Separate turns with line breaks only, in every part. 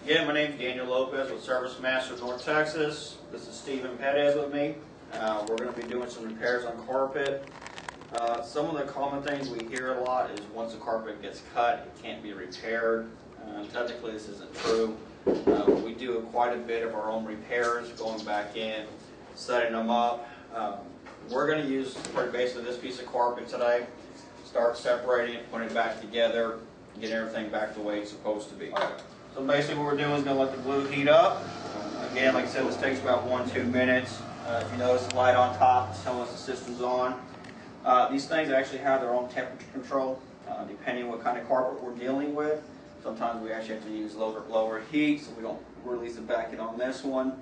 Yeah, my name's Daniel Lopez with Service Master North Texas. This is Stephen Pettis with me. We're going to be doing some repairs on carpet. Some of the common things we hear a lot is once the carpet gets cut, it can't be repaired. Technically, this isn't true. We do quite a bit of our own repairs, going back in, setting them up. We're going to use basically this piece of carpet today, start separating it, putting it back together, get everything back the way it's supposed to be. So basically what we're doing is going to let the glue heat up. Again, like I said, this takes about 1-2 minutes. If you notice the light on top, it's telling us the system's on. These things actually have their own temperature control, depending on what kind of carpet we're dealing with. Sometimes we actually have to use lower heat, so we don't release it back in on this one.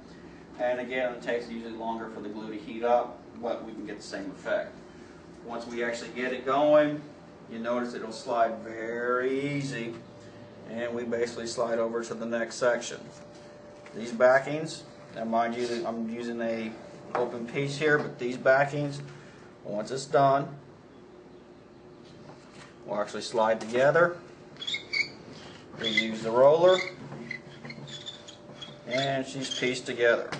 And again, it takes usually longer for the glue to heat up, but we can get the same effect. Once we actually get it going, you notice it'll slide very easy. And we basically slide over to the next section. These backings, now mind you, I'm using a open piece here, but these backings, once it's done, we'll actually slide together. We use the roller, and she's pieced together.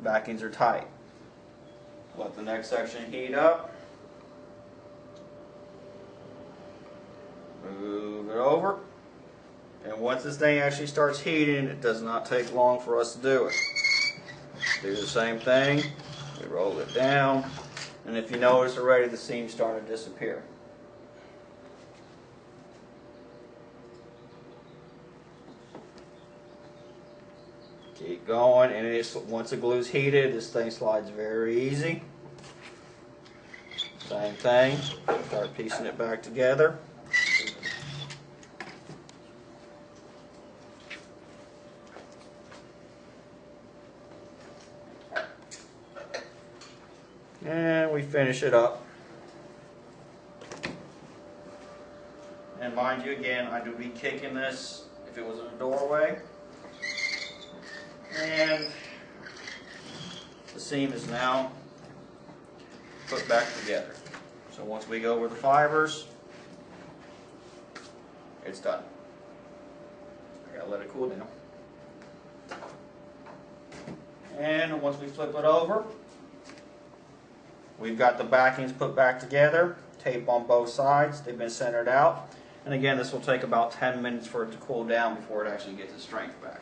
Backings are tight. Let the next section heat up. Move it over. And once this thing actually starts heating, it does not take long for us to do it. Do the same thing. We roll it down. And if you notice already, the seams start to disappear. Keep going, and once the glue's heated, this thing slides very easy. Same thing. Start piecing it back together. And we finish it up. And mind you, again, I do be kicking this if it was in a doorway. And the seam is now put back together. So once we go over the fibers, it's done. I gotta let it cool down. And once we flip it over, we've got the backings put back together, tape on both sides, they've been centered out. And again, this will take about 10 minutes for it to cool down before it actually gets its strength back.